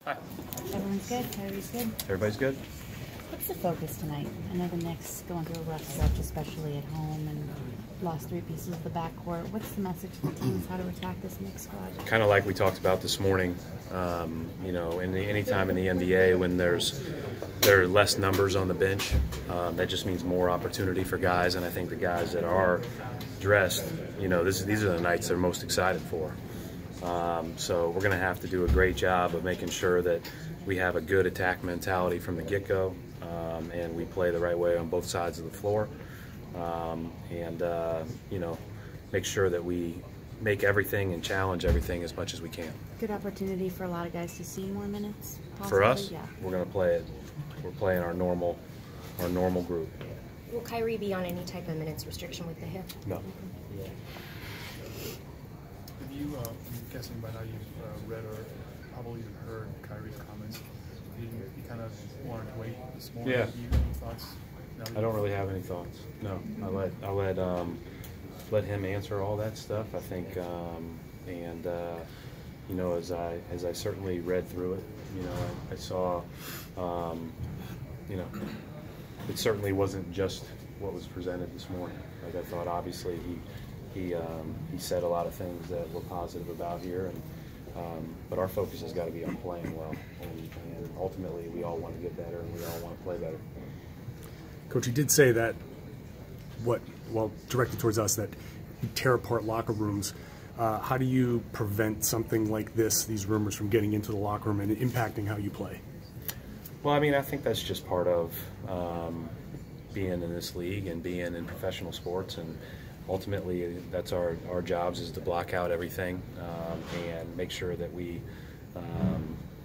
Hi. Everyone's good? Kyrie's good? Everybody's good? What's the focus tonight? I know the Knicks going through a rough stretch, especially at home, and lost 3 pieces of the backcourt. What's the message to the teams how to attack this Knicks squad? Kind of like we talked about this morning, you know, any time in the NBA when there are less numbers on the bench, that just means more opportunity for guys, and I think the guys that are dressed, you know, these are the nights they're most excited for. So we're going to have to do a great job of making sure that we have a good attack mentality from the get-go, and we play the right way on both sides of the floor, and you know, make sure that we make everything and challenge everything as much as we can. Good opportunity for a lot of guys to see more minutes, possibly? For us, yeah. We're going to play it. We're playing our normal group. Will Kyrie be on any type of minutes restriction with the hip? No. Have you, I'm guessing by now you've read or probably even heard Kyrie's comments. You kind of wanted to wait this morning. Yeah. Do you have any thoughts? I don't really have any thoughts. No, I'll let him answer all that stuff. I think, and you know, as I certainly read through it, you know, I saw, you know, it certainly wasn't just what was presented this morning. Like, I thought, obviously, he said a lot of things that were positive about here, and but our focus has got to be on playing well, and ultimately we all want to get better and we all want to play better. Coach, you did say that, well, directed towards us, that you tear apart locker rooms. How do you prevent something like this, these rumors, from getting into the locker room and impacting how you play? Well, I mean, I think that's just part of being in this league and being in professional sports, and ultimately that's our jobs, is to block out everything and make sure that we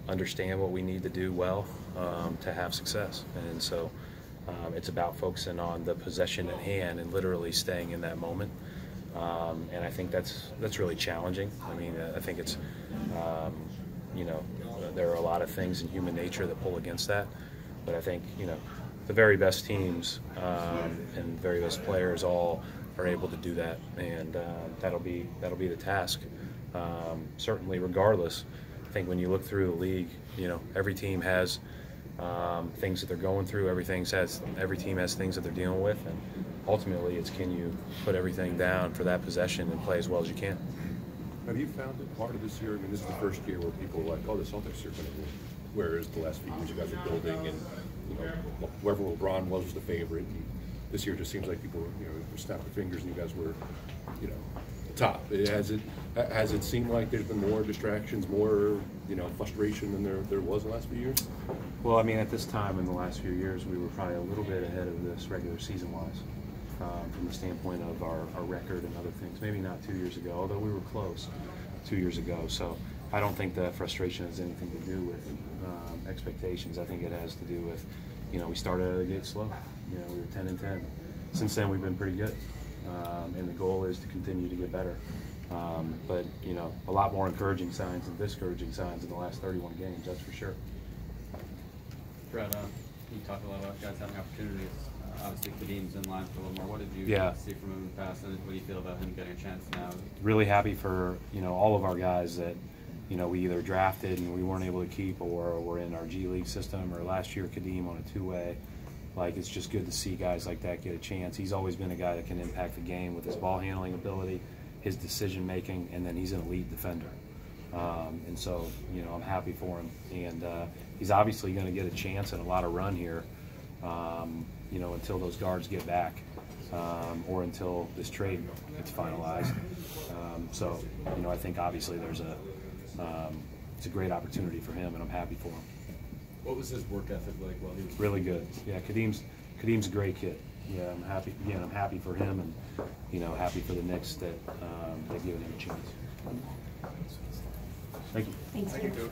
understand what we need to do well to have success. And so it's about focusing on the possession at hand and literally staying in that moment. And I think that's really challenging. I mean, I think it's, you know, there are a lot of things in human nature that pull against that. But I think, you know, the very best teams and very best players all are able to do that, and that'll be the task. Certainly, regardless, I think when you look through the league, you know, every team has things that they're going through. Every team has things that they're dealing with, and ultimately, it's can you put everything down for that possession and play as well as you can. Have you found that part of this year, I mean, this is the first year where people were like, oh, the Celtics are going to win, whereas the last few years you guys were building, and you know, whoever LeBron was the favorite. And this year just seems like people, you know, were snapping their fingers and you guys were, you know, top. Has it seemed like there's been more distractions, more, you know, frustration than there was in the last few years? Well, I mean, at this time in the last few years, we were probably a little bit ahead of this regular season-wise, from the standpoint of our record and other things. Maybe not 2 years ago, although we were close 2 years ago. So I don't think that frustration has anything to do with expectations. I think it has to do with, you know, we started out of the gate slow. You know, we were 10-10. Since then, we've been pretty good, and the goal is to continue to get better. But you know, a lot more encouraging signs than discouraging signs in the last 31 games. That's for sure. Brett, you talked a lot about guys having opportunities. Obviously, Kadeem's in line for a little more. What did you see from him in the past, and what do you feel about him getting a chance now? Really happy for, you know, all of our guys that, you know, we either drafted and we weren't able to keep, or were in our G League system, or last year Kadeem on a 2-way. Like, it's just good to see guys like that get a chance. He's always been a guy that can impact the game with his ball handling ability, his decision making, and then he's an elite defender. And so, you know, I'm happy for him, and he's obviously going to get a chance and a lot of run here, you know, until those guards get back, or until this trade gets finalized. So, you know, I think obviously there's it's a great opportunity for him, and I'm happy for him. What was his work ethic like while he was really good? Yeah, Kadeem's a great kid. Yeah, I'm happy. Again, I'm happy for him, and you know, happy for the Knicks that they've given him a chance. Thank you. Thanks, Coach.